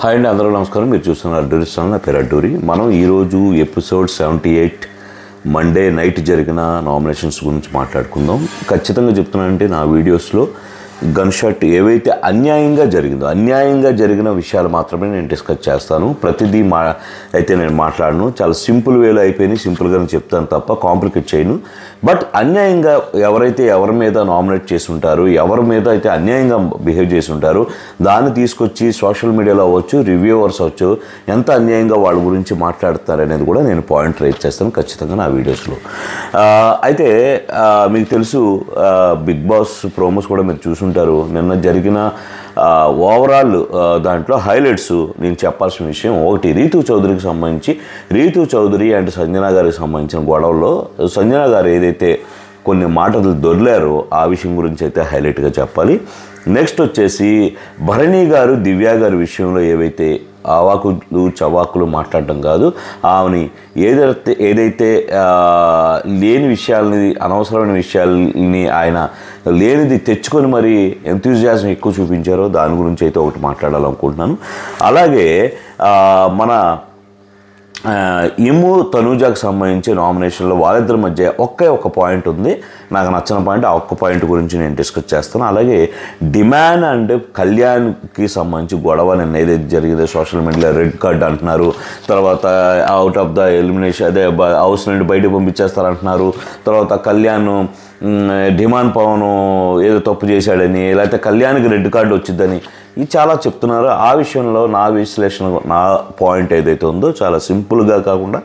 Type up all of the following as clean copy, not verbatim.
Hi అండి, అందరూ నమస్కారం. మీరు చూస్తున్నారు అడ్డూరి ఛానల్. నా పేరు అడ్డూరి. మనం ఈరోజు ఎపిసోడ్ 78 మండే నైట్ జరిగిన నామినేషన్స్ గురించి మాట్లాడుకుందాం. ఖచ్చితంగా చెప్తున్నానంటే నా వీడియోస్లో గన్ షాట్ ఏవైతే అన్యాయంగా జరిగిన విషయాలు మాత్రమే నేను డిస్కస్ చేస్తాను. ప్రతిదీ అయితే నేను మాట్లాడను. చాలా సింపుల్ వేలో అయిపోయినాయి, సింపుల్గానే చెప్తాను తప్ప కాంప్లికేట్ చేయను. బట్ అన్యాయంగా ఎవరి మీద నామినేట్ చేసి ఉంటారు, ఎవరి మీద అయితే అన్యాయంగా బిహేవ్ చేసి ఉంటారు, దాన్ని తీసుకొచ్చి సోషల్ మీడియాలో అవ్వచ్చు, రివ్యూవర్స్ అవ్వచ్చు, ఎంత అన్యాయంగా వాళ్ళ గురించి మాట్లాడుతారు అనేది కూడా నేను పాయింట్ రైజ్ చేస్తాను ఖచ్చితంగా నా వీడియోస్లో. అయితే మీకు తెలుసు, బిగ్ బాస్ ప్రోమోస్ కూడా మీరు చూసుంటారు. నిన్న జరిగిన ఓవరాల్ దాంట్లో హైలైట్స్ నేను చెప్పాల్సిన విషయం ఒకటి, రీతూ చౌదరి అండ్ సంజన గారికి సంబంధించిన గొడవల్లో సంజన గారు ఏదైతే కొన్ని మాటలు దొర్లారో ఆ విషయం గురించి అయితే హైలైట్గా చెప్పాలి. నెక్స్ట్ వచ్చేసి భరణి గారు దివ్య గారి విషయంలో ఏవైతే అవాకులు చవాకులు మాట్లాడటం కాదు, ఆమెని ఏదైతే లేని విషయాలని, అనవసరమైన విషయాల్ని ఆయన లేనిది తెచ్చుకొని మరి ఎంతూజియాజం ఎక్కువ చూపించారో దాని గురించి అయితే ఒకటి మాట్లాడాలనుకుంటున్నాను. అలాగే మన ఇమ్ము తనూజాకు సంబంధించి నామినేషన్లో వాళ్ళిద్దరి మధ్య ఒక్క పాయింట్ ఉంది, నాకు నచ్చిన పాయింట్. ఆ ఒక్క పాయింట్ గురించి నేను డిస్కస్ చేస్తాను. అలాగే డిమాండ్ అండ్ కళ్యాణ్కి సంబంధించి గొడవ నిన్న ఏదైతే జరిగిందో సోషల్ మీడియాలో రెడ్ కార్డ్ అంటున్నారు, తర్వాత అవుట్ ఆఫ్ ద ఎలిమినేషన్ అదే హౌస్ నుండి బయటకు పంపించేస్తారంటున్నారు, తర్వాత కళ్యాణ్ డిమాండ్ పవన్ ఏదో తప్పు చేశాడని, లేకపోతే కళ్యాణ్కి రెడ్ కార్డు వచ్చిందని ఇది చాలా చెప్తున్నారు. ఆ విషయంలో నా విశ్లేషణ, నా పాయింట్ ఏదైతే ఉందో చాలా సింపుల్గా కాకుండా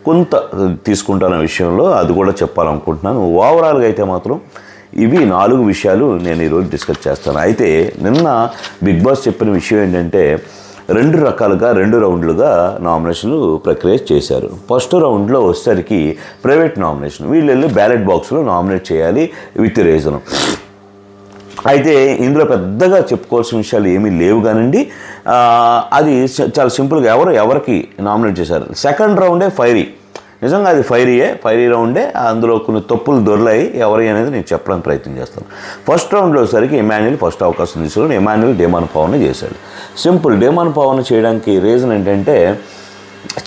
కొంత తీసుకుంటాన విషయంలో అది కూడా చెప్పాలనుకుంటున్నాను. ఓవరాల్గా అయితే మాత్రం ఇవి 4 విషయాలు నేను ఈరోజు డిస్కస్ చేస్తాను. అయితే నిన్న బిగ్ బాస్ చెప్పిన విషయం ఏంటంటే 2 రౌండ్లుగా నామినేషన్లు ప్రక్రియ చేశారు. ఫస్ట్ రౌండ్లో వచ్చేసరికి ప్రైవేట్ నామినేషన్, వీళ్ళు వెళ్ళి బ్యాలెట్ బాక్స్లో నామినేట్ చేయాలి విత్ రీజన్. అయితే ఇందులో పెద్దగా చెప్పుకోవాల్సిన విషయాలు ఏమీ లేవు కానండి, అది చాలా సింపుల్గా ఎవరికి నామినేట్ చేశారు. సెకండ్ రౌండే ఫైరీ, నిజంగా అది ఫైరీ రౌండే. అందులో కొన్ని తప్పులు దొరలాయి, ఎవరి అనేది నేను చెప్పడానికి ప్రయత్నం చేస్తాను. ఫస్ట్ రౌండ్లో సరికి ఎమాన్యుల్ ఫస్ట్ అవకాశం తీసుకుని ఎమాన్యుల్ డేమాన్ పవన్ చేశాడు. సింపుల్, డేమాన్ పవన్ చేయడానికి రీజన్ ఏంటంటే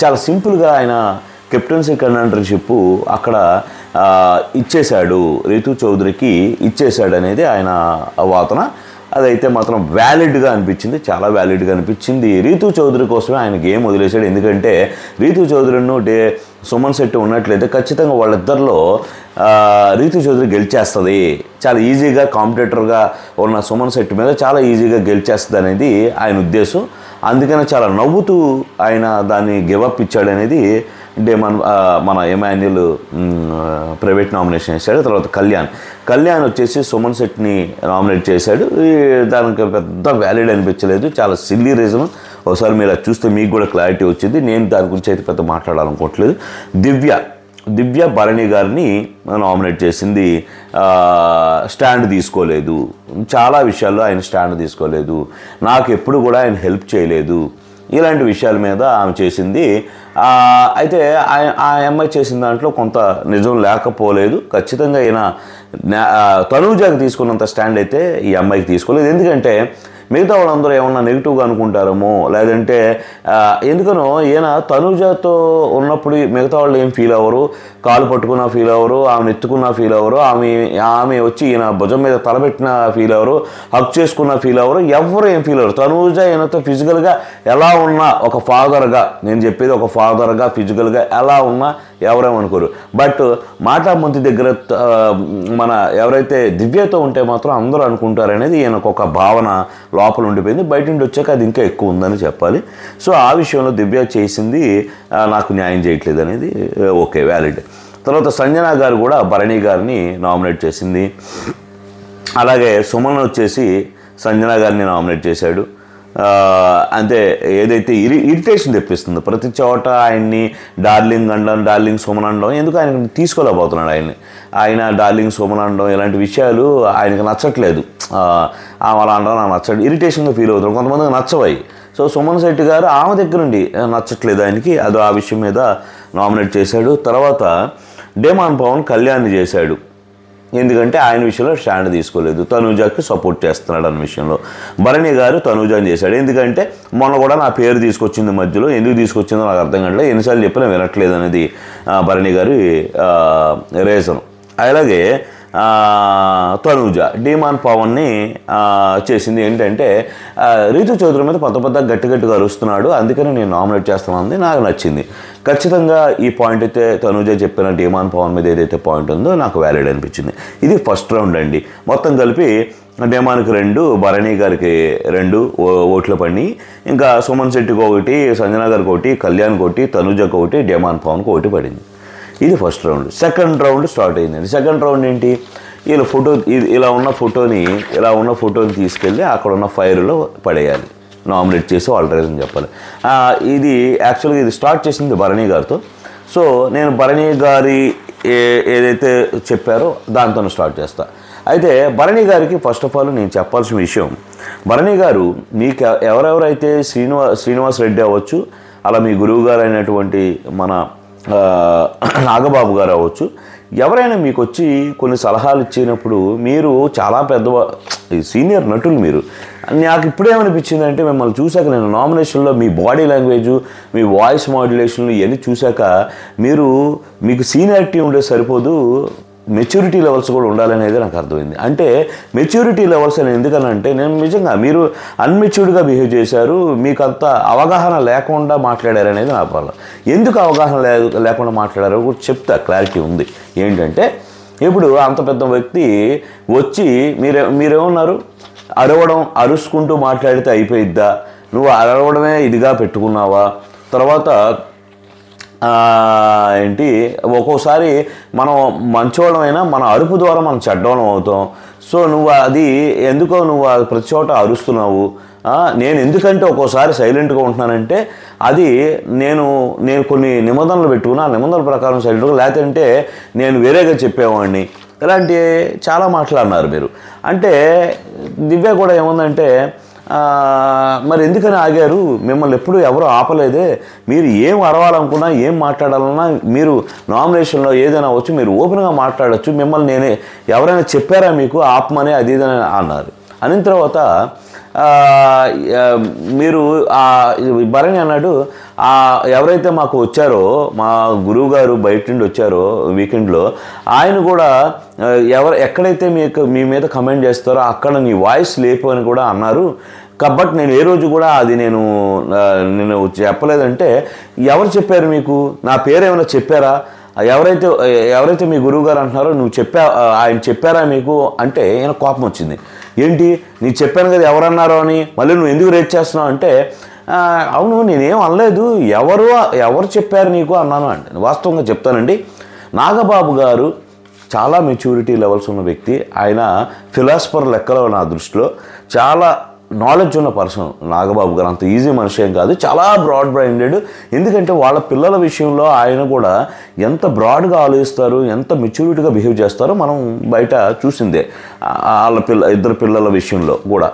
చాలా సింపుల్గా ఆయన కెప్టెన్సీ కంటెండర్షిప్ అక్కడ ఇచ్చేశాడు, రీతూ చౌదరికి ఇచ్చేశాడు అనేది ఆయన వాదన. అదైతే మాత్రం వ్యాలిడ్గా అనిపించింది, చాలా వ్యాలిడ్గా అనిపించింది. రీతూ చౌదరి కోసమే ఆయన గేమ్ వదిలేశాడు. ఎందుకంటే రీతూ చౌదరిను సుమన్ శెట్టి ఉన్నట్లయితే ఖచ్చితంగా వాళ్ళిద్దరిలో రీతూ చౌదరి గెలిచేస్తుంది, చాలా ఈజీగా కాంపిటేటర్గా ఉన్న సుమన్ శెట్టి మీద చాలా ఈజీగా గెలిచేస్తుంది అనేది ఆయన ఉద్దేశం. అందుకనే చాలా నవ్వుతూ ఆయన దాన్ని గివప్ ఇచ్చాడు అనేది మన ఎమాన్యుల్ ప్రైవేట్ నామినేషన్ చేశాడు. తర్వాత కళ్యాణ్ వచ్చేసి సుమన్ శెట్టిని నామినేట్ చేశాడు. దానికి పెద్ద వ్యాలిడ్ అనిపించలేదు, చాలా సిల్లీ రీజన్. ఒకసారి మీరు అది చూస్తే మీకు కూడా క్లారిటీ వచ్చింది. నేను దాని గురించి అయితే పెద్ద మాట్లాడాలనుకోవట్లేదు. దివ్య భరణి గారిని నామినేట్ చేసింది, స్టాండ్ తీసుకోలేదు, చాలా విషయాల్లో ఆయన స్టాండ్ తీసుకోలేదు, నాకు ఎప్పుడు కూడా ఆయన హెల్ప్ చేయలేదు, ఇలాంటి విషయాల మీద ఆమె చేసింది. అయితే ఆ అమ్మాయి చేసిన దాంట్లో కొంత నిజం లేకపోలేదు. ఖచ్చితంగా ఈయన తనూజాకి తీసుకున్నంత స్టాండ్ అయితే ఈ అమ్మాయికి తీసుకోలేదు. ఎందుకంటే మిగతా వాళ్ళందరూ ఏమన్నా నెగిటివ్గా అనుకుంటారేమో, లేదంటే ఎందుకనో ఈయన తనూజాతో ఉన్నప్పుడు మిగతా వాళ్ళు ఏం ఫీల్ అవ్వరు, కాలు పట్టుకున్నా ఫీల్ అవ్వరు, ఆమెను ఎత్తుకున్నా ఫీల్ అవ్వరు, ఆమె వచ్చి ఈయన భుజం మీద తలబెట్టిన ఫీల్ అవ్వరు, హక్ చేసుకున్న ఫీల్ అవ్వరు, ఎవరు ఏం ఫీల్ అవ్వరు. తనూజ ఈయనతో ఫిజికల్గా ఎలా ఉన్నా, ఒక ఫాదర్గా, నేను చెప్పేది ఒక ఫాదర్గా ఫిజికల్గా ఎలా ఉన్నా ఎవరేమనుకోరు. బట్ మాటామంతి దగ్గర మన ఎవరైతే దివ్యతో ఉంటే మాత్రం అందరూ అనుకుంటారు అనేది ఈయనకు ఒక భావన లోపల ఉండిపోయింది. బయట నుండి వచ్చాక అది ఇంకా ఎక్కువ ఉందని చెప్పాలి. సో ఆ విషయంలో దివ్య చేసింది నాకు న్యాయం చేయట్లేదు అనేది ఓకే, వ్యాలిడ్. తర్వాత సంజన గారు కూడా భరణి గారిని నామినేట్ చేసింది. అలాగే సుమన్ వచ్చేసి సంజన గారిని నామినేట్ చేశాడు. అంటే ఏదైతే ఇరిటేషన్ తెప్పిస్తుందో ప్రతి చోట ఆయన్ని డార్లింగ్ సుమన్ అనడం, ఎందుకు ఆయన తీసుకోలేకపోతున్నాడు. ఆయన డార్లింగ్ సుమన్ అనడం ఇలాంటి విషయాలు ఆయనకు నచ్చట్లేదు. అలా అనడం నాకు నచ్చడు, ఇరిటేషన్గా ఫీల్ అవుతాడు. కొంతమందికి నచ్చవాయి. సో సుమన్ శెట్టి గారు ఆమె దగ్గర నుండి నచ్చట్లేదు ఆయనకి, అది ఆ విషయం మీద నామినేట్ చేశాడు. తర్వాత డేమాన్ పవన్ కళ్యాణ్ని చేశాడు. ఎందుకంటే ఆయన విషయంలో స్టాండ్ తీసుకోలేదు, తనూజకి సపోర్ట్ చేస్తున్నాడు అన్న విషయంలో. భరణి గారు తనూజని చేశాడు. ఎందుకంటే మొన్న కూడా నా పేరు తీసుకొచ్చింది మధ్యలో, ఎందుకు తీసుకొచ్చిందో నాకు అర్థం కావట్లేదు, ఎన్నిసార్లు చెప్పినా వినట్లేదు అనేది భరణి గారి రీజన్. అలాగే తనూజ డిమాండ్ పవన్ని చేసింది ఏంటంటే రీతు చౌదరి మీద పెద్ద గట్టిగా అరుస్తున్నాడు, అందుకని నేను నామినేట్ చేస్తానంది, నాకు నచ్చింది. ఖచ్చితంగా ఈ పాయింట్ అయితే తనూజ చెప్పిన డిమాండ్ పవన్ మీద ఏదైతే పాయింట్ ఉందో నాకు వ్యాలిడ్ అనిపించింది. ఇది ఫస్ట్ రౌండ్ అండి. మొత్తం కలిపి డిమాండ్కి 2, భరణి గారికి 2 ఓట్లు పడి, ఇంకా సుమన్ శెట్టికి 1, సంజన గారికి 1, కళ్యాణ్కి 1, తనూజకి 1, డిమాండ్ పవన్కి 1 పడింది. ఇది first round. Second round start అయిందండి. సెకండ్ రౌండ్ ఏంటి, వీళ్ళ ఫోటో ఇలా ఉన్న ఫోటోని తీసుకెళ్ళి అక్కడ ఉన్న ఫైర్లో పడేయాలి, నామినేట్ చేసి వాళ్ళ రీజన్ చెప్పాలి. ఇది యాక్చువల్గా ఇది స్టార్ట్ చేసింది భరణి గారితో. సో నేను భరణి గారి ఏదైతే చెప్పారో దాంతో స్టార్ట్ చేస్తా. అయితే భరణి గారికి ఫస్ట్ ఆఫ్ ఆల్ నేను చెప్పాల్సిన విషయం, భరణి గారు మీకు ఎవరెవరైతే శ్రీనివాస్ రెడ్డి అవ్వచ్చు, అలా మీ గురువు గారు అయినటువంటి మన నాగబాబు గారు అవ్వచ్చు, ఎవరైనా మీకు వచ్చి కొన్ని సలహాలు ఇచ్చినప్పుడు మీరు చాలా పెద్ద సీనియర్ నటులు మీరు. నాకు ఇప్పుడేమనిపించింది అంటే మిమ్మల్ని చూశాక, నేను నామినేషన్లో మీ బాడీ లాంగ్వేజ్, మీ వాయిస్ మాడ్యులేషన్లు ఇవన్నీ చూశాక మీకు సీనియారిటీ ఉండే సరిపోదు, మెచ్యూరిటీ లెవెల్స్ కూడా ఉండాలనేది నాకు అర్థమైంది. అంటే మెచ్యూరిటీ లెవెల్స్ అని ఎందుకనంటే, నేను నిజంగా మీరు అన్మెచ్యూర్డ్గా బిహేవ్ చేశారు, మీకు అంత అవగాహన లేకుండా మాట్లాడారు అనేది నా బాధ. ఎందుకు అవగాహన లేకుండా మాట్లాడారో కూడా చెప్తా, క్లారిటీ ఉంది. ఏంటంటే ఇప్పుడు అంత పెద్ద వ్యక్తి వచ్చి మీరేమన్నారు, అరుచుకుంటూ మాట్లాడితే అయిపోయిద్దా, నువ్వు అరవడమే ఇదిగా పెట్టుకున్నావా, తర్వాత ఏంటి ఒక్కోసారి మనం మంచోళ్ళమైనా మన అరుపు ద్వారా మనం చెడ్డోళం అవుతాం. సో నువ్వు ప్రతి చోట అరుస్తున్నావు. నేను ఎందుకంటే ఒక్కోసారి సైలెంట్గా ఉంటున్నానంటే అది నేను కొన్ని నిబంధనలు పెట్టుకున్నా, ఆ నిబంధనల ప్రకారం సైలెంట్గా, లేదంటే నేను వేరేగా చెప్పేవాడిని, ఇలాంటి చాలా మాట్లాడినారు మీరు. అంటే దివ్య కూడా ఏముందంటే, మరి ఎందుకని ఆగారు, మిమ్మల్ని ఎప్పుడు ఎవరు ఆపలేదే, మీరు ఏం అరవాలనుకున్నా ఏం మాట్లాడాలన్నా మీరు నామినేషన్లో ఏదైనా వచ్చి మీరు ఓపెన్గా మాట్లాడచ్చు, మిమ్మల్ని ఎవరైనా చెప్పారా మీకు ఆపమని అది ఇదని అన్నారు. అనిన తర్వాత మీరు భరణి అన్నాడు, ఎవరైతే మాకు వచ్చారో మా గురువు గారు బయట నుండి వచ్చారో వీకెండ్లో, ఆయన కూడా ఎక్కడైతే మీ మీద కమెంట్ చేస్తారో అక్కడ నీ వాయిస్ లేపు అని కూడా అన్నారు. కాబట్టి నేను ఏ రోజు కూడా అది నేను చెప్పలేదంటే, ఎవరు చెప్పారు మీకు, నా పేరు ఏమైనా చెప్పారా, ఎవరైతే మీ గురువు గారు అంటున్నారో ఆయన చెప్పారా మీకు అంటే ఈయన కోపం వచ్చింది. ఏంటి నీకు చెప్పాను కదా ఎవరన్నారో అని, మళ్ళీ నువ్వు ఎందుకు రేట్ చేస్తున్నావు అంటే, అవును నేనేం అనలేదు, ఎవరు చెప్పారు నీకు అన్నాను అంటే. వాస్తవంగా చెప్తానండి, నాగబాబు గారు చాలా మెచ్యూరిటీ లెవెల్స్ ఉన్న వ్యక్తి. ఆయన ఫిలాసఫర్ లెక్కలో నా దృష్టిలో చాలా నాలెడ్జ్ ఉన్న పర్సన్ నాగబాబు గారు. అంత ఈజీ మనిషి ఏం కాదు, చాలా బ్రాడ్ మైండెడ్. ఎందుకంటే వాళ్ళ పిల్లల విషయంలో ఆయన కూడా ఎంత బ్రాడ్గా ఆలోచిస్తారు, ఎంత మెచ్యూరిటీగా బిహేవ్ చేస్తారో మనం బయట చూసిందే. ఇద్దరు పిల్లల విషయంలో కూడా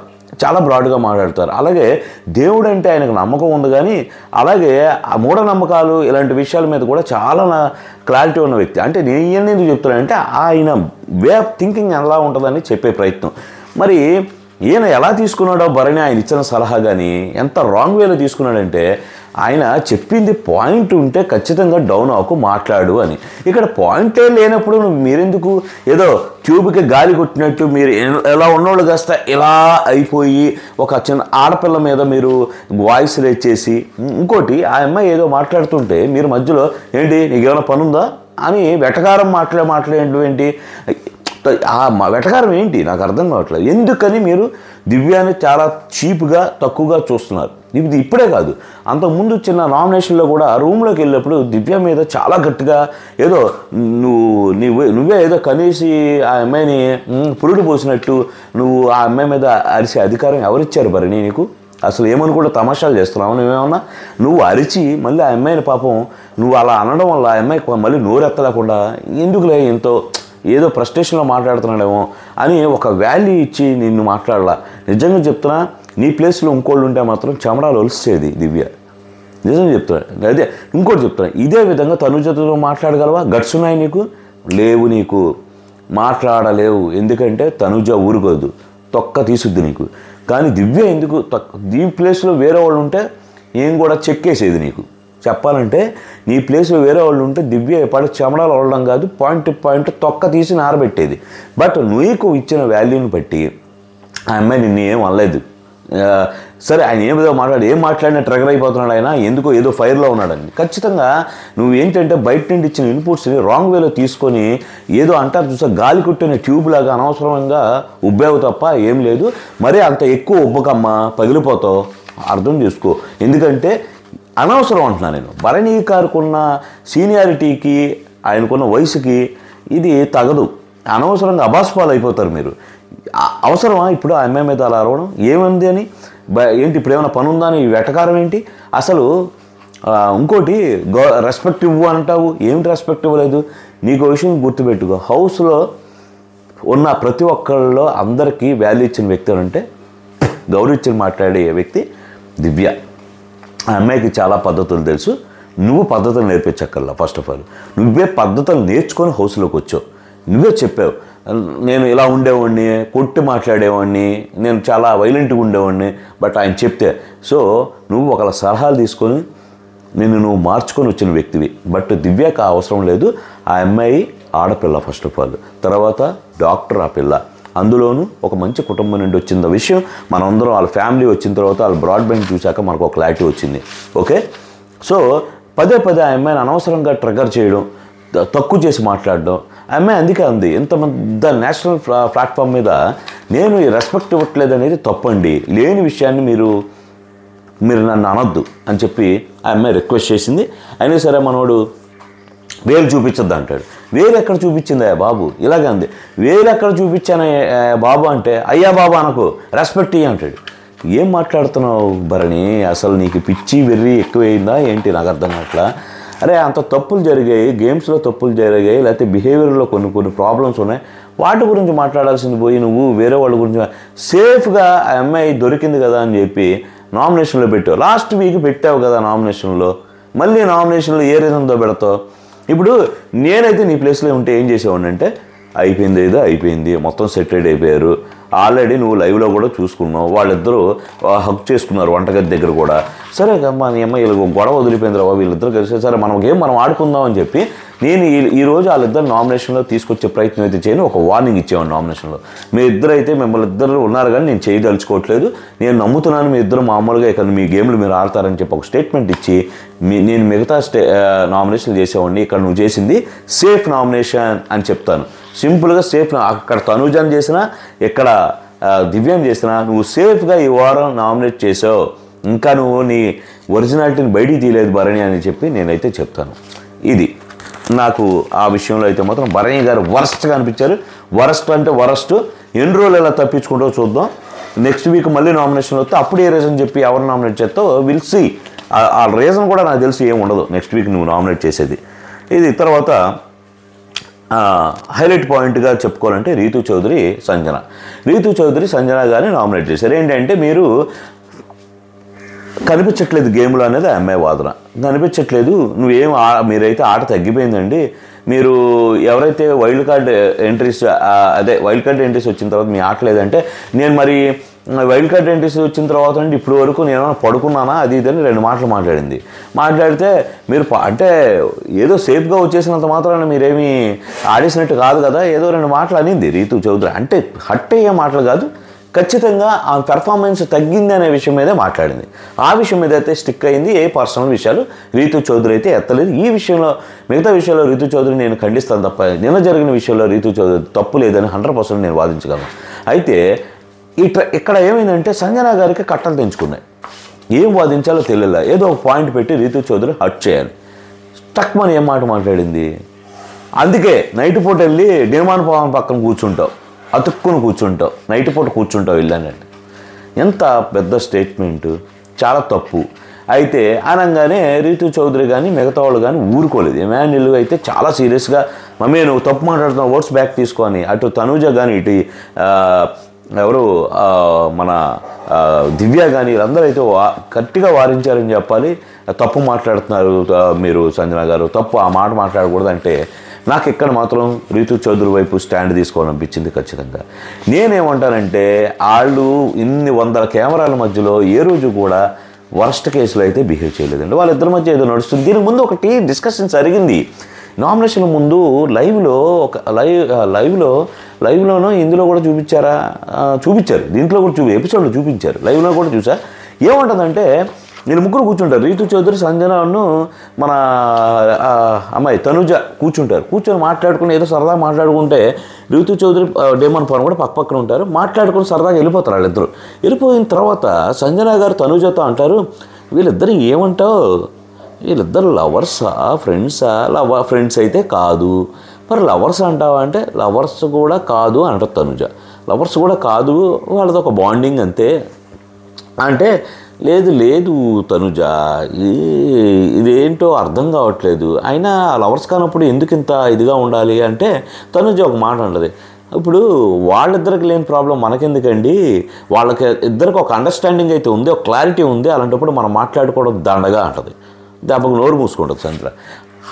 చాలా బ్రాడ్గా మాట్లాడతారు. అలాగే దేవుడు అంటే ఆయనకు నమ్మకం ఉంది, కానీ అలాగే ఆ మూఢనమ్మకాలు ఇలాంటి విషయాల మీద కూడా చాలా క్లారిటీ ఉన్న వ్యక్తి. అంటే నేను ఎందుకు చెప్తున్నానంటే, ఆయన వే ఆఫ్ థింకింగ్ ఎలా ఉంటుందని చెప్పే ప్రయత్నం. మరి ఈయన ఎలా తీసుకున్నాడో భరణి ఆయన ఇచ్చిన సలహా కానీ ఎంత రాంగ్ వేలో తీసుకున్నాడంటే, ఆయన చెప్పింది పాయింట్ ఉంటే ఖచ్చితంగా డౌన్ అవ్వకు, మాట్లాడు అని. ఇక్కడ పాయింటే లేనప్పుడు మీరెందుకు ఏదో ట్యూబ్కి గాలి కొట్టినట్టు మీరు ఎలా ఉన్నోళ్ళు కాస్త ఇలా అయిపోయి ఒక చిన్న ఆడపిల్ల మీద మీరు వాయిస్ రేజ్ చేసి, ఇంకోటి ఆ అమ్మాయి ఏదో మాట్లాడుతుంటే మీరు మధ్యలో ఏంటి నీకేమైనా పని ఉందా అని వెటకారం మాట్లాడేంటి ఏంటి, ఆ వెటకారం ఏంటి నాకు అర్థం కావట్లేదు. ఎందుకని మీరు దివ్యాన్ని చాలా చీప్గా తక్కువగా చూస్తున్నారు. ఇది ఇప్పుడే కాదు, అంతకుముందు చిన్న నామినేషన్లో కూడా రూమ్లోకి వెళ్ళినప్పుడు దివ్య మీద చాలా గట్టిగా ఏదో నువ్వే ఏదో కనీసి ఆ అమ్మాయిని పురుడు పోసినట్టు నువ్వు ఆ అమ్మాయి మీద అరిసే అధికారం ఎవరిచ్చారు భరణి నీకు? అసలు ఏమని కూడా తమాషాలు చేస్తున్నావు నువ్వేమన్నా? నువ్వు అరిచి మళ్ళీ ఆ అమ్మాయిని పాపం నువ్వు అలా అనడం వల్ల ఆ అమ్మాయికి మళ్ళీ నోరెత్తలేకుండా ఎందుకులే ఎంతో ఏదో ఫ్రస్ట్రేషన్లో మాట్లాడుతున్నాడేమో అని ఒక వాల్యూ ఇచ్చి నిన్ను మాట్లాడాల. నిజంగా చెప్తున్నా, నీ ప్లేస్లో ఇంకోళ్ళు ఉంటే మాత్రం చెమడాలు ఒలిసేది దివ్య. నిజం చెప్తున్నా. అదే ఇంకోటి చెప్తున్నా, ఇదే విధంగా తనుజతో మాట్లాడగలవా? గట్స్ ఉన్నాయి నీకు? లేవు నీకు. మాట్లాడలేవు, ఎందుకంటే తనుజ ఊరుకోదు, తొక్క తీసుద్ది నీకు. కానీ దివ్య ఎందుకు నీ ప్లేస్లో వేరే వాళ్ళు ఉంటే ఏం కూడా చెక్కేసేది నీకు. చెప్పాలంటే నీ ప్లేస్లో వేరే వాళ్ళు ఉంటే దివ్య ఎప్పటి చెమడాలు అవడం కాదు, పాయింట్ తొక్క తీసి నారబెట్టేది. బట్ నీకు ఇచ్చిన వాల్యూని బట్టి ఆ అమ్మాయి నిన్ను ఏం అనలేదు. సరే ఆయన ఏం మాట్లాడినా ట్రిగర్ అయిపోతున్నాడు, ఆయన ఎందుకో ఏదో ఫైర్లో ఉన్నాడని. ఖచ్చితంగా నువ్వు ఏంటంటే బయట నుండి ఇచ్చిన ఇన్పుట్స్ని రాంగ్ వేలో తీసుకొని ఏదో అంటారు చూసా, గాలి కుట్టిన ట్యూబ్ లాగా అనవసరంగా ఉబ్బావు తప్ప ఏం లేదు. మరీ అంత ఎక్కువ ఉబ్బకమ్మా, పగిలిపోతావు, అర్థం చేసుకో. ఎందుకంటే అనవసరం అంటున్నా నేను. భరణి గారుకున్న సీనియారిటీకి ఆయనకున్న వయసుకి ఇది తగదు. అనవసరంగా అబాస్పాలు అయిపోతారు మీరు. అవసరమా ఇప్పుడు ఆ అమ్మాయి మీద అలా అరవడం? ఏముంది అని ఏంటి, ఇప్పుడు ఏమైనా పని ఉందా అని వెటకారం ఏంటి అసలు? ఇంకోటి రెస్పెక్ట్ ఇవ్వు అంటావు, ఏమిటి రెస్పెక్ట్ ఇవ్వలేదు? నీకు విషయం గుర్తుపెట్టుకో, హౌస్లో ఉన్న ప్రతి ఒక్కళ్ళలో అందరికీ వాల్యూ ఇచ్చిన వ్యక్తి అంటే గౌరవించి మాట్లాడే వ్యక్తి దివ్య. ఆ అమ్మాయికి చాలా పద్ధతులు తెలుసు, నువ్వు పద్ధతులు నేర్పించక్కర్లా. ఫస్ట్ ఆఫ్ ఆల్ నువ్వే పద్ధతులు నేర్చుకొని హౌస్లోకి వచ్చావు. నువ్వే చెప్పావు, నేను ఇలా ఉండేవాడిని, కొట్టి మాట్లాడేవాడిని, నేను చాలా వైలెంట్గా ఉండేవాడిని. బట్ ఆయన చెప్తే సో నువ్వు ఒకళ్ళ సలహాలు తీసుకొని నువ్వు మార్చుకొని వచ్చిన వ్యక్తివి. బట్ దివ్యకు అవసరం లేదు. ఆ అమ్మాయి ఆడపిల్ల ఫస్ట్ ఆఫ్ ఆల్, తర్వాత డాక్టర్ ఆ పిల్ల, అందులోనూ ఒక మంచి కుటుంబం నుండి వచ్చిన విషయం మనందరం వాళ్ళ ఫ్యామిలీ వచ్చిన తర్వాత వాళ్ళ బ్రాడ్బ్యాండ్ చూశాక మనకు ఒక క్లారిటీ వచ్చింది. ఓకే, సో పదే ఆ అమ్మాయిని అనవసరంగా ట్రిగర్ చేయడం, తక్కువ చేసి మాట్లాడడం. ఆ అమ్మాయి అందుకే అంది, ఇంతమంది నేషనల్ ప్లాట్ఫామ్ మీద నేను ఈ రెస్పెక్ట్ ఇవ్వట్లేదు అనేది తప్పండి, లేని విషయాన్ని మీరు నన్ను అనొద్దు అని చెప్పి ఆ అమ్మాయి రిక్వెస్ట్ చేసింది. అయినా సరే మనోడు వేలు చూపించద్దు అంటాడు. వేలు ఎక్కడ చూపించిందా బాబు? ఇలాగే అంది, వేలు ఎక్కడ చూపించానే బాబు అంటే, అయ్యా బాబు అనకు, రెస్పెక్ట్ ఇయ్యి అంటాడు. ఏం మాట్లాడుతున్నావు భరణి? అసలు నీకు పిచ్చి వెర్రి ఎక్కువైందా ఏంటి? నాకు అర్థం కావట్లా. అరే అంత తప్పులు జరిగాయి, గేమ్స్లో తప్పులు జరిగాయి, లేకపోతే బిహేవియర్లో కొన్ని ప్రాబ్లమ్స్ ఉన్నాయి, వాటి గురించి మాట్లాడాల్సింది పోయి నువ్వు వేరే వాళ్ళ గురించి. సేఫ్గా ఆ అమ్మాయి దొరికింది కదా అని చెప్పి నామినేషన్లో పెట్టావు. లాస్ట్ వీక్ పెట్టావు కదా నామినేషన్లో, మళ్ళీ నామినేషన్లో ఏ రీజన్తో పెడతావు? ఇప్పుడు నేనైతే నీ ప్లేస్లో ఉంటే ఏం చేసేవాడిని అంటే, అయిపోయింది ఏదో అయిపోయింది, మొత్తం సెటిల్డ్ అయిపోయారు, ఆల్రెడీ నువ్వు లైవ్లో కూడా చూసుకున్నావు, వాళ్ళిద్దరూ హక్ చేసుకున్నారు వంటగది దగ్గర కూడా. సరే అమ్మా నీ అమ్మ వీళ్ళకి గొడవ వదిలిపోయింది రా, వీళ్ళిద్దరూ కలిసి సరే మనం ఆడుకుందాం అని చెప్పి నేను ఈరోజు వాళ్ళిద్దరు నామినేషన్లో తీసుకొచ్చే ప్రయత్నం అయితే చేయను, ఒక వార్నింగ్ ఇచ్చేవాడిని నామినేషన్లో. మీ ఇద్దరు అయితే మిమ్మల్ని ఇద్దరు ఉన్నారు కానీ నేను చేయదలుచుకోవట్లేదు, నేను నమ్ముతున్నాను మీ ఇద్దరు మామూలుగా ఇక్కడ మీ గేమ్లు మీరు ఆడతారని చెప్పి ఒక స్టేట్మెంట్ ఇచ్చి నేను మిగతా నామినేషన్లు చేసేవాడిని, ఇక్కడ నువ్వు చేసింది సేఫ్ నామినేషన్ అని చెప్తాను. సింపుల్గా సేఫ్, అక్కడ తనుజాని చేసినా ఇక్కడ దివ్యాన్ని చేసినా నువ్వు సేఫ్గా ఈ వారం నామినేట్ చేసావు, ఇంకా నువ్వు నీ ఒరిజినాలిటీని బయటికి తీయలేదు భరణి అని చెప్పి నేనైతే చెప్తాను. ఇది నాకు ఆ విషయంలో అయితే మాత్రం భరణి గారు వరస్ట్గా అనిపించారు. వరస్ట్ అంటే వరస్ట్. ఎన్ని రోజులు ఎలా తప్పించుకుంటూ చూద్దాం. నెక్స్ట్ వీక్ మళ్ళీ నామినేషన్ వస్తే అప్పుడు ఏ రీజన్ చెప్పి ఎవరు నామినేట్ చేస్తావు విల్ సీ. ఆ రీజన్ కూడా నాకు తెలిసి ఏమి ఉండదు నెక్స్ట్ వీక్ నువ్వు నామినేట్ చేసేది. ఇది తర్వాత హైలైట్ పాయింట్గా చెప్పుకోవాలంటే రీతూ చౌదరి సంజన గారిని నామినేట్ చేశారు. ఏంటంటే మీరు కనిపించట్లేదు గేమ్లో అనేది అమ్మాయి వాదన. కనిపించట్లేదు, మీరైతే ఆట తగ్గిపోయిందండి, మీరు ఎవరైతే వైల్డ్ కార్డ్ ఎంట్రీస్ వచ్చిన తర్వాత మీ ఆట లేదంటే, నేను మరి వైల్డ్ కార్డ్ ఎంట్రీస్ వచ్చిన తర్వాత అంటే ఇప్పుడు వరకు నేను పడుకున్నానా అది ఇదని 2 మాటలు మాట్లాడితే మీరు అంటే ఏదో సేఫ్గా వచ్చేసినంత మాత్రాన మీరేమీ ఆడేసినట్టు కాదు కదా, ఏదో 2 మాటలు అనింది రీతూ చౌదరి. అంటే హట్ అయ్యే మాటలు కాదు, ఖచ్చితంగా ఆ పెర్ఫార్మెన్స్ తగ్గింది అనే విషయం మీదే మాట్లాడింది. ఆ విషయం మీద అయితే స్టిక్ అయింది. ఏ పర్సనల్ విషయాలు రీతూ చౌదరి అయితే ఎత్తలేదు. ఈ విషయంలో మిగతా విషయాల్లో రీతూ చౌదరి నేను ఖండిస్తాను తప్ప నిన్న జరిగిన విషయంలో రీతూ చౌదరి తప్పు లేదని 100% నేను వాదించగలను. అయితే ఇక్కడ ఏమైందంటే సంజన గారికి కట్టలు తెంచుకున్నాయి. ఏం వాదించాలో తెలియలే, ఏదో ఒక పాయింట్ పెట్టి రీతూ చౌదరి హట్ చేయాలి. టక్మని ఏం మాట మాట్లాడింది. అందుకే నైట్ పూట వెళ్ళి నిర్మాణ భవన్ పక్కన కూర్చుంటావు, అతుక్కుని కూర్చుంటావు, నైట్ పూట కూర్చుంటావు వెళ్ళానండి. ఎంత పెద్ద స్టేట్మెంటు, చాలా తప్పు. అయితే అనగానే రీతూ చౌదరి కానీ మిగతా వాళ్ళు కానీ ఊరుకోలేదు. ఎమాన్యుల్ అయితే చాలా సీరియస్గా మమ్మీ నువ్వు తప్పు మాట్లాడుతున్నావు, ఓట్స్ బ్యాక్ తీసుకొని, అటు తనూజ కానీ ఇటు ఎవరు మన దివ్య కానీ వీళ్ళందరూ అయితే గట్టిగా వారించారని చెప్పాలి. తప్పు మాట్లాడుతున్నారు మీరు సంజన గారు, తప్పు ఆ మాట మాట్లాడకూడదు అంటే నాకు ఇక్కడ మాత్రం రీతు చౌదరి వైపు స్టాండ్ తీసుకోవాలనిపించింది ఖచ్చితంగా. నేనేమంటానంటే వాళ్ళు ఇన్ని వందల కెమెరాల మధ్యలో ఏ రోజు కూడా వర్స్ట్ కేసులో అయితే బిహేవ్ చేయలేదండి. వాళ్ళిద్దరి మధ్య ఏదో నడుస్తుంది. దీనికి ముందు ఒకటి డిస్కషన్ జరిగింది నామినేషన్ ముందు లైవ్లోనో ఇందులో కూడా చూపించారు, దీంట్లో కూడా ఎపిసోడ్లో చూపించారు, లైవ్లో కూడా చూసా. ఏముంటుందంటే నేను ముగ్గురు కూర్చుంటారు, రీతు చౌదరి, సంజనను మన అమ్మాయి తనుజ కూర్చొని మాట్లాడుకుని ఏదో సరదాగా మాట్లాడుకుంటే రీతు చౌదరి డేమన్ పవన్ కూడా పక్కన ఉంటారు, మాట్లాడుకుని సరదాగా వెళ్ళిపోతారు. వాళ్ళిద్దరు వెళ్ళిపోయిన తర్వాత సంజన గారు తనుజతో అంటారు, వీళ్ళిద్దరు ఏమంటావు, వీళ్ళిద్దరు లవర్సా ఫ్రెండ్సా? ఫ్రెండ్స్ అయితే కాదు, మరి లవర్స్ అంటావా అంటే లవర్స్ కూడా కాదు అని అంటారు తనుజ. లవర్స్ కూడా కాదు, వాళ్ళది ఒక బాండింగ్ అంతే అంటే, లేదు తనుజ, ఇదేంటో అర్థం కావట్లేదు, అయినా లవర్స్ కానప్పుడు ఎందుకు ఇంత ఇదిగా ఉండాలి అంటే తనుజ ఒక మాట అంటది, ఇప్పుడు వాళ్ళిద్దరికి లేని ప్రాబ్లం మనకెందుకండి, వాళ్ళకి ఇద్దరికి ఒక అండర్స్టాండింగ్ అయితే ఉంది, ఒక క్లారిటీ ఉంది, అలాంటప్పుడు మనం మాట్లాడుకోవడం దండగా అంటది. దెబ్బకు నోరు మూసుకుంటుంది సంజన.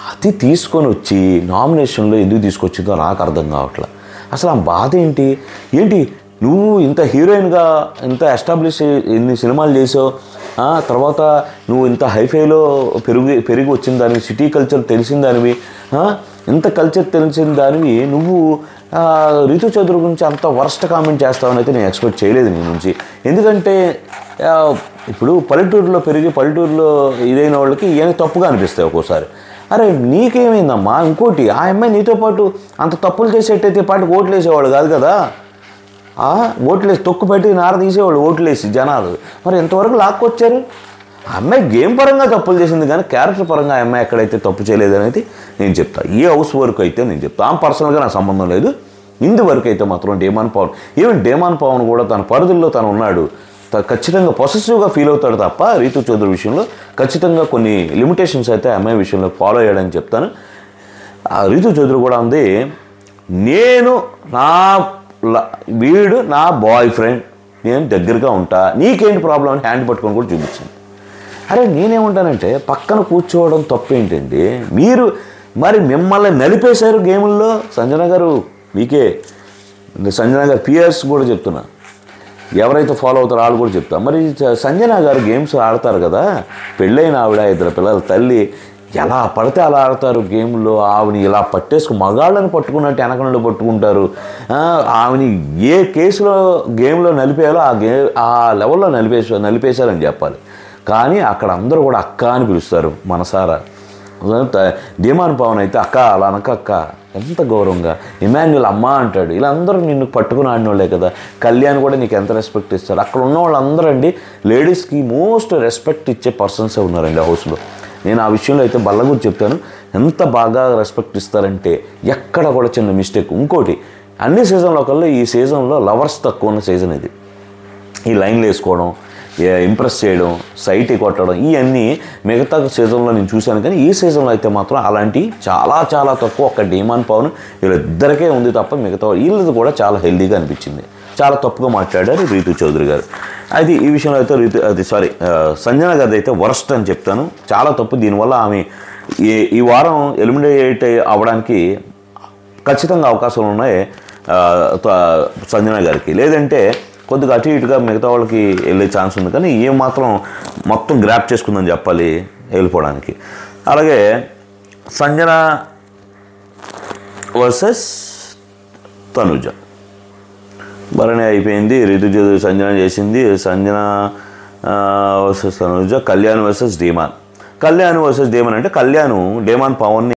అది తీసుకొని వచ్చి నామినేషన్లో ఎందుకు తీసుకొచ్చిందో నాకు అర్థం కావట్లేదు. అసలు ఆ బాధ ఏంటి నువ్వు ఇంత హీరోయిన్గా ఇంత ఎస్టాబ్లిష్ ఎన్ని సినిమాలు చేసావు, తర్వాత నువ్వు ఇంత హైఫైలో పెరిగి వచ్చిన దానివి, సిటీ కల్చర్ తెలిసిన దానివి, ఇంత కల్చర్ తెలిసిన దానివి నువ్వు రీతు చౌదరి గురించి అంత వర్స్ట్ కామెంట్ చేస్తావని అయితే నేను ఎక్స్పెక్ట్ చేయలేదు నీ నుంచి. ఎందుకంటే ఇప్పుడు పల్లెటూరులో ఇదైన వాళ్ళకి ఏమి తప్పుగా అనిపిస్తాయి ఒక్కోసారి. అరే నీకేమైందమ్మా, ఇంకోటి ఆ అమ్మాయి నీతో పాటు అంత తప్పులు చేసేటైతే పాటు ఓట్లు వేసేవాళ్ళు కాదు కదా, ఓట్లేసి తొక్కు పెట్టి నార తీసేవాళ్ళు ఓట్లేసి జనాలు, మరి ఎంతవరకు లాక్కొచ్చారు? ఆ అమ్మాయి గేమ్ పరంగా తప్పులు చేసింది కానీ క్యారెక్టర్ పరంగా ఆ అమ్మాయి ఎక్కడైతే తప్పు చేయలేదనేది నేను చెప్తాను. ఈ హౌస్ వరకు అయితే నేను చెప్తాను, పర్సనల్గా నాకు సంబంధం లేదు. ఇందువరకు అయితే మాత్రం డేమాన్ పవన్ కూడా తన పరిధుల్లో తను ఉన్నాడు, ఖచ్చితంగా పొసెసివ్గా ఫీల్ అవుతాడు తప్ప రీతు చౌదరి విషయంలో ఖచ్చితంగా కొన్ని లిమిటేషన్స్ అయితే అమ్మాయి విషయంలో ఫాలో అయ్యాడని చెప్తాను. రీతు చౌదరి కూడా ఉంది, వీడు నా బాయ్ ఫ్రెండ్, నేను దగ్గరగా ఉంటా, నీకేంటి ప్రాబ్లం అని హ్యాండ్ పట్టుకొని కూడా చూపించింది. అరే నేనేమంటానంటే పక్కన కూర్చోవడం తప్పేంటండి, మీరు మరి మిమ్మల్ని నలిపేశారు గేముల్లో. సంజన గారు పియర్స్ కూడా చెప్తున్నా, ఎవరైతే ఫాలో అవుతారో వాళ్ళు కూడా చెప్తా. మరి సంజన గారు గేమ్స్ ఆడతారు కదా, పెళ్ళైన ఆవిడ, 2 పిల్లల తల్లి, ఎలా పడితే అలా ఆడతారు గేమ్లో. ఆవిని ఇలా మగాళ్ళని పట్టుకున్నట్టు వెనక నుండి పట్టుకుంటారు. ఆవిని ఏ కేసులో గేమ్లో నలిపేయాలో ఆ లెవెల్లో నలిపేశారని చెప్పాలి. కానీ అక్కడ అందరూ కూడా అక్క అని పిలుస్తారు మనసారా. డేమాన్ పవన్ అయితే అక్క అలా అనక అక్క, ఎంత గౌరవంగా. ఇమాన్యుల్ అమ్మ అంటాడు. ఇలా అందరూ నిన్ను పట్టుకుని ఆడినోళ్ళే కదా. కళ్యాణ్ కూడా నీకు ఎంత రెస్పెక్ట్ ఇస్తారు. అక్కడ ఉన్న వాళ్ళందరూ అండి లేడీస్కి మోస్ట్ రెస్పెక్ట్ ఇచ్చే పర్సన్సే ఉన్నారండి ఆ హౌస్లో. నేను ఆ విషయంలో అయితే బల్లగురి చెప్తాను, ఎంత బాగా రెస్పెక్ట్ ఇస్తారంటే ఎక్కడ కూడా చిన్న మిస్టేక్. ఇంకోటి, అన్ని సీజన్లో కల్లా ఈ సీజన్లో లవర్స్ తక్కువ ఉన్న సీజన్ ఇది. ఈ లైన్లు వేసుకోవడం, ఇంప్రెస్ చేయడం, సైట్ కొట్టడం, ఇవన్నీ మిగతా సీజన్లో నేను చూశాను. కానీ ఈ సీజన్లో అయితే మాత్రం అలాంటివి చాలా చాలా తక్కువ. ఒక్క డేమాన్ పవన్ వీళ్ళిద్దరికే ఉంది తప్ప మిగతా వీళ్ళది కూడా చాలా హెల్దీగా అనిపించింది. చాలా తప్పుగా మాట్లాడారు రీతు చౌదరి గారు. అది ఈ విషయంలో అయితే సంజన గారిది అయితే వర్స్ట్ అని చెప్తాను, చాలా తప్పు. దీనివల్ల ఆమె ఈ వారం ఎలిమినేట్ అవ్వడానికి ఖచ్చితంగా అవకాశాలు ఉన్నాయి సంజన గారికి. లేదంటే కొద్దిగా అటు ఇటుగా మిగతా వాళ్ళకి వెళ్ళే ఛాన్స్ ఉంది. కానీ ఏం మాత్రం మొత్తం గ్రాప్ చేసుకుందని చెప్పాలి వెళ్ళిపోవడానికి. అలాగే సంజన వర్సెస్ తనుజ భరణి అయిపోయింది. రీతు చౌదరి సంజన చేసింది. Sanjana versus Tanuja. Kalyan versus demon అంటే కళ్యాణ్ డేమాన్ పవన్ని